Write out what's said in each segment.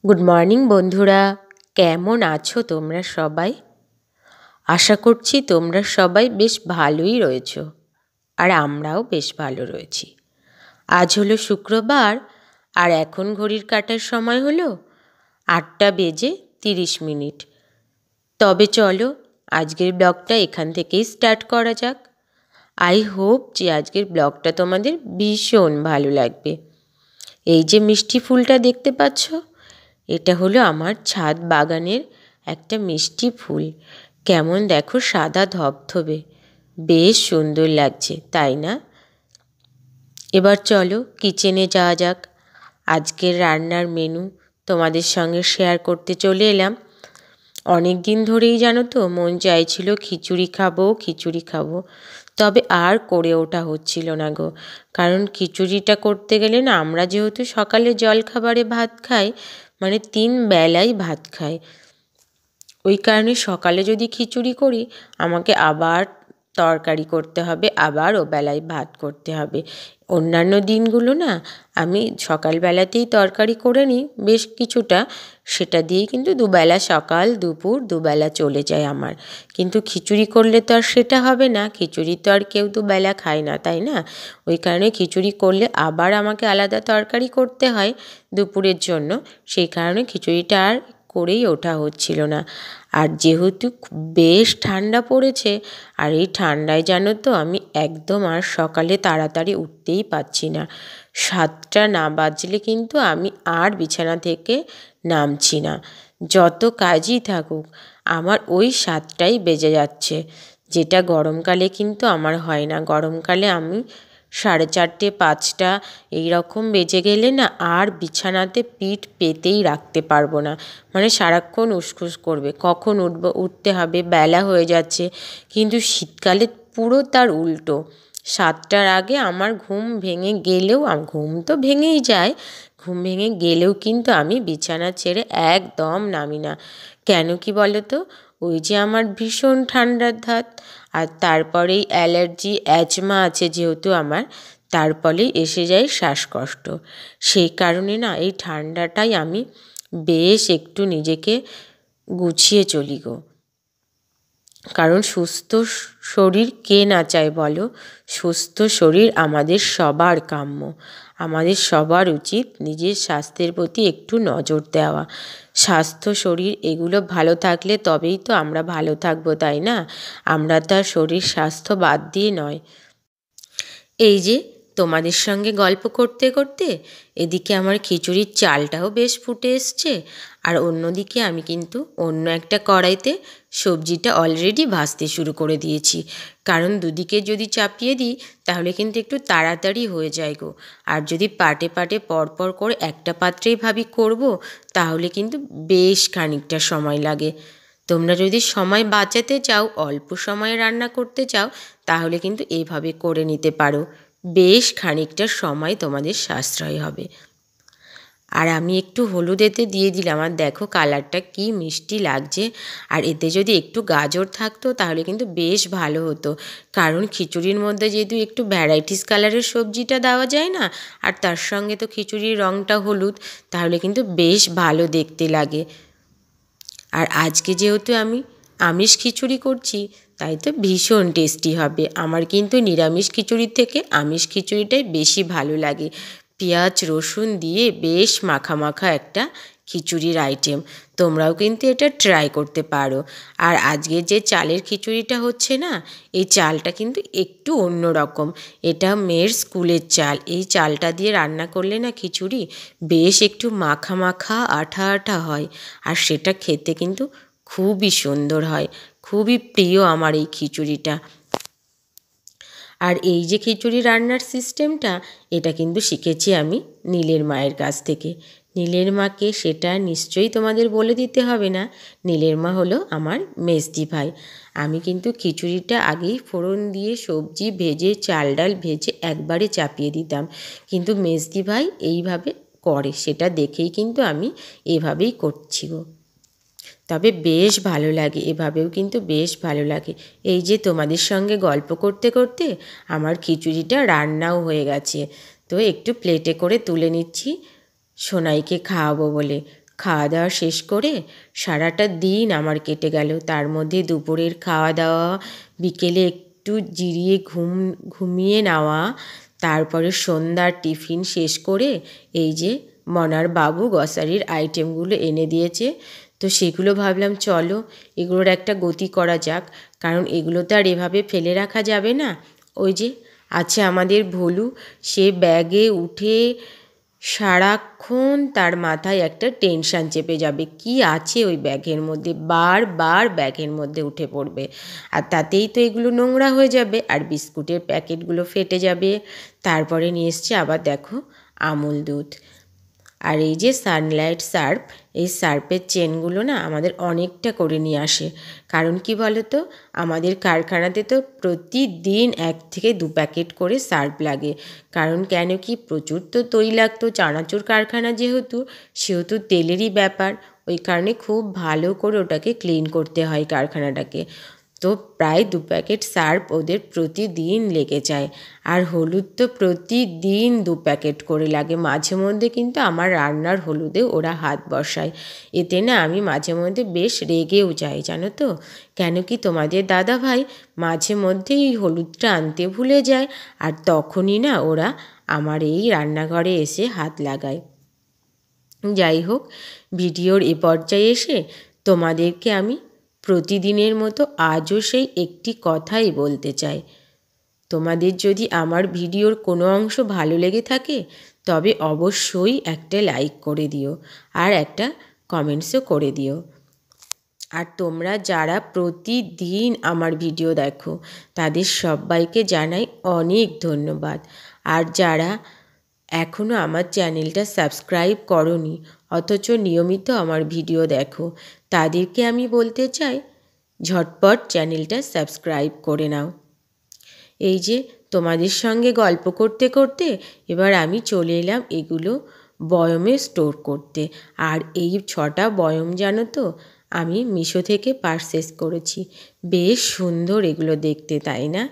Good morning বন্ধুরা, কেমন আছো তোমরা সবাই? আশা করছি তোমরা সবাই বেশ ভালোই রয়েছো, আর আমরাও বেশ ভালো রয়েছি। আজ হলো শুক্রবার, আর এখন ঘড়ির কাঁটার সময় হলো 8:30। তবে চলো আজকের ব্লগটা এখান থেকেই স্টার্ট করা যাক। আই হোপ যে আজকের ব্লগটা তোমাদের ভীষণ ভালো লাগবে। এই যে মিষ্টি ফুলটা দেখতে পাচ্ছ, এটা হলো আমার ছাদ বাগানের একটা মিষ্টি ফুল। কেমন দেখো, সাদা ধবধবে, বেশ সুন্দর লাগছে, তাই না? এবার চলো কিচেনে যাওয়া যাক। আজকের রান্নার মেনু তোমাদের সঙ্গে শেয়ার করতে চলে এলাম। অনেক দিন ধরেই জানো তো মন চাইছিল খিচুড়ি খাবো, তবে আর করে ওঠা হচ্ছিল না গো। কারণ খিচুড়িটা করতে গেলে না, আমরা যেহেতু সকালে জলখাবারে ভাত খাই, মানে 3 বেলাই ভাত খাই, ওই কারণে সকালে যদি খিচুড়ি করি আমাকে আবার তরকারি করতে হবে, আবার ওবেলায় ভাত করতে হবে। অন্যান্য দিনগুলো না আমি সকালবেলাতেই তরকারি করে নিই বেশ কিছুটা, সেটা দিয়েই কিন্তু দুবেলা, সকাল দুপুর দুবেলা চলে যায় আমার। কিন্তু খিচুড়ি করলে তো আর সেটা হবে না, খিচুড়ি তো আর কেউ দুবেলা খায় না, তাই না? ওই কারণে খিচুড়ি করলে আবার আমাকে আলাদা তরকারি করতে হয় দুপুরের জন্য। সেই কারণে খিচুড়িটা আর করেই ওঠা হচ্ছিল না। আর যেহেতু বেশ ঠান্ডা পড়েছে, আর এই ঠান্ডায় জানো তো আমি একদম আর সকালে তাড়াতাড়ি উঠতেই পারছি না। 7টা না বাজলে কিন্তু আমি আর বিছানা থেকে নামছি না। যত কাজই থাকুক আমার ওই 7টাই বেজে যাচ্ছে, যেটা গরমকালে কিন্তু আমার হয় না। গরমকালে আমি 4:30 5টা এইরকম বেজে গেলে না আর বিছানাতে পিঠ পেতেই রাখতে পারবো না। মানে সারাক্ষণ উসখুস করবে, কখন উঠতে হবে, বেলা হয়ে যাচ্ছে। কিন্তু শীতকালে পুরো তার উল্টো, 7টার আগে আমার ঘুম ভেঙে গেলেও, ঘুম তো ভেঙেই যায়, ঘুম ভেঙে গেলেও কিন্তু আমি বিছানা ছেড়ে একদম নামি না। কেন কি বলো তো? ওই যে আমার ভীষণ ঠান্ডার ধাত, আর তারপরেই অ্যালার্জি, অ্যাজমা আছে যেহেতু আমার, তার ফলেই এসে যায় শ্বাসকষ্ট। সেই কারণে না এই ঠান্ডাটাই আমি বেশ একটু নিজেকে গুছিয়ে চলি গো। কারণ সুস্থ শরীর কে না চায় বলো? সুস্থ শরীর আমাদের সবার কাম্য। আমাদের সবার উচিত নিজের স্বাস্থ্যের প্রতি একটু নজর দেওয়া। স্বাস্থ্য, শরীর এগুলো ভালো থাকলে তবেই তো আমরা ভালো থাকবো, তাই না? আমরা তো আর শরীর স্বাস্থ্য বাদ দিয়ে নয়। এই যে তোমাদের সঙ্গে গল্প করতে করতে এদিকে আমার খিচুড়ির চালটাও বেশ ফুটে এসছে, আর অন্যদিকে আমি কিন্তু অন্য একটা কড়াইতে সবজিটা অলরেডি ভাজতে শুরু করে দিয়েছি। কারণ দুদিকে যদি চাপিয়ে দিই তাহলে কিন্তু একটু তাড়াতাড়ি হয়ে যায় গো। আর যদি পাটে পাটে পরপর করে একটা পাত্রেই ভাবি করব, তাহলে কিন্তু বেশ খানিকটা সময় লাগে। তোমরা যদি সময় বাঁচাতে চাও, অল্প সময়ে রান্না করতে চাও, তাহলে কিন্তু এইভাবে করে নিতে পারো। বেশ খানিকটা সময় তোমাদের সাশ্রয় হবে। আর আমি একটু হলুদ এতে দিয়ে দিলাম, আর দেখো কালারটা কি মিষ্টি লাগছে। আর এতে যদি একটু গাজর থাকতো তাহলে কিন্তু বেশ ভালো হতো। কারণ খিচুড়ির মধ্যে যেহেতু একটু ভ্যারাইটিস কালারের সবজিটা দেওয়া যায় না, আর তার সঙ্গে তো খিচুড়ির রঙটা হলুদ, তাহলে কিন্তু বেশ ভালো দেখতে লাগে। আর আজকে যেহেতু আমি আমিষ খিচুড়ি করছি, তাই তো ভীষণ টেস্টি হবে। আমার কিন্তু নিরামিষ খিচুড়ির থেকে আমিষ খিচুড়িটাই বেশি ভালো লাগে। পেঁয়াজ রসুন দিয়ে বেশ মাখা মাখা একটা খিচুড়ির আইটেম। তোমরাও কিন্তু এটা ট্রাই করতে পারো। আর আজকে যে চালের খিচুড়িটা হচ্ছে না, এই চালটা কিন্তু একটু অন্য রকম। এটা মেয়ের স্কুলের চাল। এই চালটা দিয়ে রান্না করলে না খিচুড়ি বেশ একটু মাখা মাখা আঠা আঠা হয়, আর সেটা খেতে কিন্তু খুবই সুন্দর হয়। খুবই প্রিয় আমার এই খিচুড়িটা। আর এই যে খিচুড়ি রান্নার সিস্টেমটা, এটা কিন্তু শিখেছি আমি নীলের মায়ের কাছ থেকে। নীলের মাকে সেটা নিশ্চয়ই তোমাদের বলে দিতে হবে না। নীলের মা হলো আমার মেজদি ভাই। আমি কিন্তু খিচুড়িটা আগেই ফোড়ন দিয়ে সবজি ভেজে, চাল ডাল ভেজে একবারে চাপিয়ে দিতাম, কিন্তু মেজদি ভাই এইভাবে করে, সেটা দেখেই কিন্তু আমি এভাবেই করছি গো। তবে বেশ ভালো লাগে, এভাবেও কিন্তু বেশ ভালো লাগে। এই যে তোমাদের সঙ্গে গল্প করতে করতে আমার খিচুড়িটা রান্নাও হয়ে গেছে, তো একটু প্লেটে করে তুলে নিচ্ছি সোনাইকে খাওয়াবো বলে। খাওয়া দাওয়া শেষ করে সারাটা দিন আমার কেটে গেল। তার মধ্যে দুপুরের খাওয়া দাওয়া, বিকেলে একটু জিরিয়ে ঘুমিয়ে নেওয়া, তারপরে সন্ধ্যার টিফিন শেষ করে এই যে মনার বাবু গ্রসারির আইটেমগুলো এনে দিয়েছে। তো সেগুলো ভাবলাম চলো এগুলোর একটা গতি করা যাক, কারণ এগুলো তো আর এভাবে ফেলে রাখা যাবে না। ওই যে আছে আমাদের ভোলু, সে ব্যাগে উঠে সারাক্ষণ তার মাথায় একটা টেনশান চেপে যাবে, কি আছে ওই ব্যাগের মধ্যে, বারবার ব্যাগের মধ্যে উঠে পড়বে। আর তাতেই তো এগুলো নোংরা হয়ে যাবে আর বিস্কুটের প্যাকেটগুলো ফেটে যাবে। তারপরে নিয়ে এসছে আবার দেখো আমুল দুধ। আর এই যে সানলাইট সার্ফ, এই সার্ফের চেনগুলো না আমাদের অনেকটা করে নিয়ে আসে। কারণ কি বলো তো, আমাদের কারখানাতে তো প্রতিদিন 1 থেকে 2 প্যাকেট করে সার্ফ লাগে। কারণ কেন কি, প্রচুর তো তৈলাক্ত চানাচুর কারখানা সেহেতু তেলেরই ব্যাপার। ওই কারণে খুব ভালো করে ওটাকে ক্লিন করতে হয় কারখানাটাকে। তো প্রায় 2 প্যাকেট সার্ফ ওদের প্রতিদিন লেগে যায়। আর হলুদ তো প্রতিদিন 2 প্যাকেট করে লাগে। মাঝে মধ্যে কিন্তু আমার রান্নার হলুদে ওরা হাত বসায়। এতে না আমি মাঝে মধ্যে বেশ রেগেও যাই, জানো তো। কেন কি, তোমাদের দাদা ভাই মাঝে মধ্যে এই হলুদটা আনতে ভুলে যায়, আর তখনই না ওরা আমার এই রান্নাঘরে এসে হাত লাগায়। যাই হোক, ভিডিওর এ পর্যায়ে এসে তোমাদেরকে আমি প্রতিদিনের মতো আজও সেই একটি কথাই বলতে চাই। তোমাদের যদি আমার ভিডিওর কোনো অংশ ভালো লেগে থাকে তবে অবশ্যই একটা লাইক করে দিও আর একটা কমেন্টসও করে দিও। আর তোমরা যারা প্রতিদিন আমার ভিডিও দেখো তাদের সবাইকে জানাই অনেক ধন্যবাদ। আর যারা এখনও আমার চ্যানেলটা সাবস্ক্রাইব করোনি অথচ নিয়মিত আমার ভিডিও দেখো, তাদেরকে আমি বলতে চাই ঝটপট চ্যানেলটা সাবস্ক্রাইব করে নাও। এই যে তোমাদের সঙ্গে গল্প করতে করতে এবার আমি চলে এলাম এগুলো বয়মে স্টোর করতে। আর এই 6টা বয়ম জানো তো আমি মিশো থেকে পারচেস করেছি। বেশ সুন্দর এগুলো দেখতে, তাই না?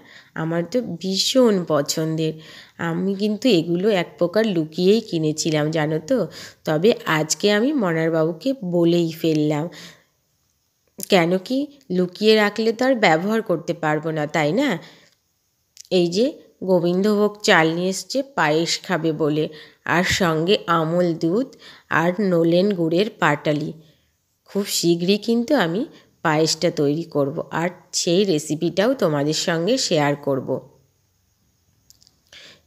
আমার তো ভীষণ পছন্দের। আমি কিন্তু এগুলো এক প্রকার লুকিয়েই কিনেছিলাম, জানো তো। তবে আজকে আমি মনার বাবুকে বলেই ফেললাম, কেন কি, লুকিয়ে রাখলে তো আর ব্যবহার করতে পারবো না, তাই না। এই যে গোবিন্দভোগ চাল নিয়ে এসছে পায়েস খাবে বলে, আর সঙ্গে আমুল দুধ আর নলেন গুড়ের পাটালি। খুব শীঘ্রই কিন্তু আমি পায়েসটা তৈরি করব, আর সেই রেসিপিটাও তোমাদের সঙ্গে শেয়ার করব।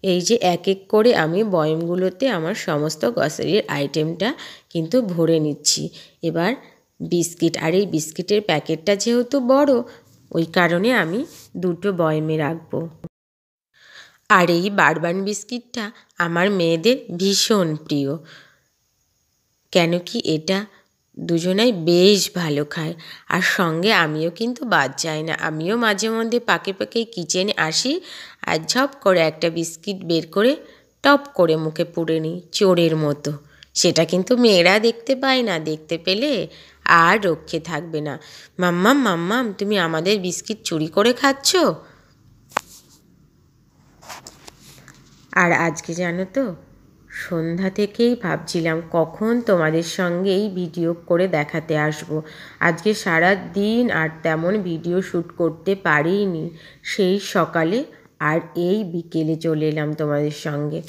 এই যে এক এক করে আমি বয়মগুলোতে আমার সমস্ত গ্রসারির আইটেমটা কিন্তু ভরে নিচ্ছি। এবার বিস্কিট, আর এই বিস্কিটের প্যাকেটটা যেহেতু বড়, ওই কারণে আমি 2টো বয়মে রাখবো। আর এই বারবান বিস্কিটটা আমার মেয়েদের ভীষণ প্রিয়। কেন কি, এটা দুজনাই বেশ ভালো খায়। আর সঙ্গে আমিও কিন্তু বাদ যাই না। আমিও মাঝে মধ্যে পাকে পাকে কিচেনে আসি আর ঝপ করে একটা বিস্কিট বের করে টপ করে মুখে পুরে নিই চোরের মতো। সেটা কিন্তু মেয়েরা দেখতে পায় না, দেখতে পেলে আর রক্ষে থাকবে না। মাম্মাম মাম্মাম, তুমি আমাদের বিস্কিট চুরি করে খাচ্ছ। আর আজকে জানো তো, সন্ধ্যা থেকেই ভাবছিলাম কখন তোমাদের সঙ্গে এই ভিডিও করে দেখাতে আসব। আজকে সারা দিন আর তেমন ভিডিও শ্যুট করতে পারিনি। সেই সকালে আর এই বিকেলে চলে এলাম তোমাদের সঙ্গে।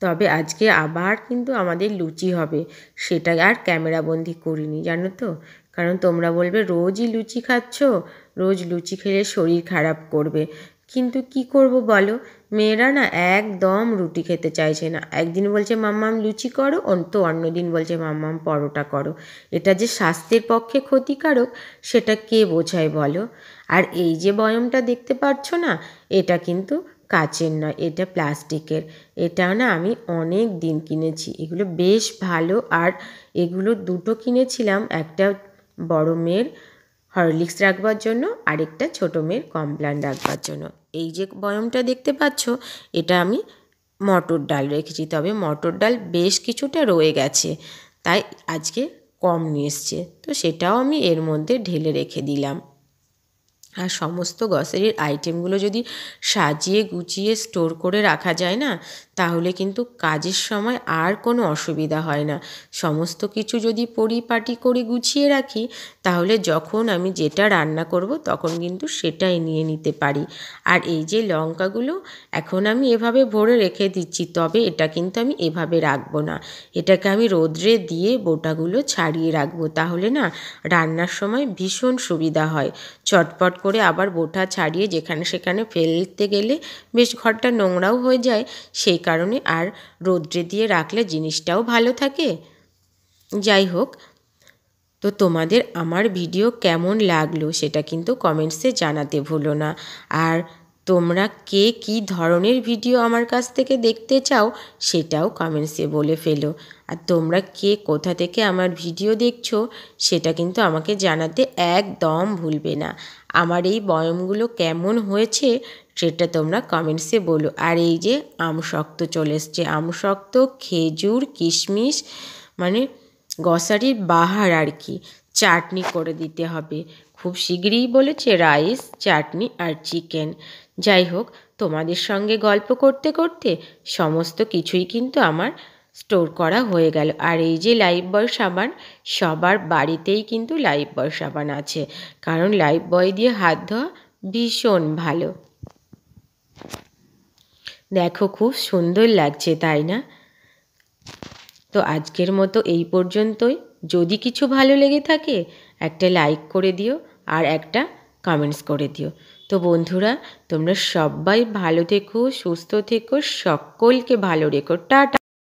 তবে আজকে আবার কিন্তু আমাদের লুচি হবে, সেটা আর ক্যামেরাবন্দি করিনি, জানো তো। কারণ তোমরা বলবে রোজই লুচি খাচ্ছ, রোজ লুচি খেলে শরীর খারাপ করবে। কিন্তু কি করব বলো, মেয়েরা না একদম রুটি খেতে চাইছে না। একদিন বলছে মাম্মাম লুচি করো, তো অন্যদিন বলছে মাম্মাম পরোটা করো। এটা যে স্বাস্থ্যের পক্ষে ক্ষতিকারক সেটা কে বোঝায় বলো। আর এই যে বয়মটা দেখতে পাচ্ছ না, এটা কিন্তু কাচের নয়, এটা প্লাস্টিকের। এটা না আমি অনেক দিন কিনেছি, এগুলো বেশ ভালো। আর এগুলো 2টো কিনেছিলাম, একটা বড় মেয়ের হরলিক্স রাখবার জন্য, আরেকটা ছোটো মেয়ের কমপ্ল্যান রাখবার জন্য। এই যে বয়মটা দেখতে পাচ্ছ, এটা আমি মটর ডাল রেখেছি। তবে মটর ডাল বেশ কিছুটা রয়ে গেছে, তাই আজকে কম নিয়ে এসছে, তো সেটাও আমি এর মধ্যে ঢেলে রেখে দিলাম। আর সমস্ত গ্রসারির আইটেমগুলো যদি সাজিয়ে গুছিয়ে স্টোর করে রাখা যায় না, তাহলে কিন্তু কাজের সময় আর কোনো অসুবিধা হয় না। সমস্ত কিছু যদি পরিপাটি করে গুছিয়ে রাখি, তাহলে যখন আমি যেটা রান্না করব তখন কিন্তু সেটাই নিয়ে নিতে পারি। আর এই যে লঙ্কাগুলো এখন আমি এভাবে ভরে রেখে দিচ্ছি, তবে এটা কিন্তু আমি এভাবে রাখবো না, এটাকে আমি রোদ্রে দিয়ে বোটাগুলো ছাড়িয়ে রাখবো। তাহলে না রান্নার সময় ভীষণ সুবিধা হয়। চটপট করে আবার বোটা ছাড়িয়ে যেখানে সেখানে ফেলতে গেলে বেশ ঘরটা নোংরাও হয়ে যায়, সেই কারণে আর রোদ্রে দিয়ে রাখলে জিনিসটাও ভালো থাকে। যাই হোক, তো তোমাদের আমার ভিডিও কেমন লাগলো সেটা কিন্তু কমেন্টসে জানাতে ভুলো না। আর তোমরা কে কী ধরনের ভিডিও আমার কাছ থেকে দেখতে চাও সেটাও কমেন্টসে বলে ফেলো। আর তোমরা কে কোথা থেকে আমার ভিডিও দেখছো সেটা কিন্তু আমাকে জানাতে একদম ভুলবে না। আমার এই বয়মগুলো কেমন হয়েছে সেটা তোমরা কমেন্টসে বলো। আর এই যে আমশক্ত চলে এসছে, আমশক্ত, খেজুর, কিশমিশ, মানে গ্রসারির বাহার আর কি, চাটনি করে দিতে হবে। খুব শীঘ্রই বলেছে রাইস, চাটনি আর চিকেন। যাই হোক, তোমাদের সঙ্গে গল্প করতে করতে সমস্ত কিছুই কিন্তু আমার স্টোর করা হয়ে গেল। আর এই যে লাইফবয় সাবান, সবার বাড়িতেই কিন্তু লাইফবয় সাবান আছে, কারণ লাইফবয় দিয়ে হাত ধোয়া ভীষণ ভালো। দেখো খুব সুন্দর লাগছে, তাই না? তো আজকের মতো এই পর্যন্তই। যদি কিছু ভালো লেগে থাকে একটা লাইক করে দিও আর একটা কমেন্টস করে দিও। তো বন্ধুরা, তোমরা সবাই ভালো থেকো, সুস্থ থেকো, সকলকে ভালো রেখো। টাটা।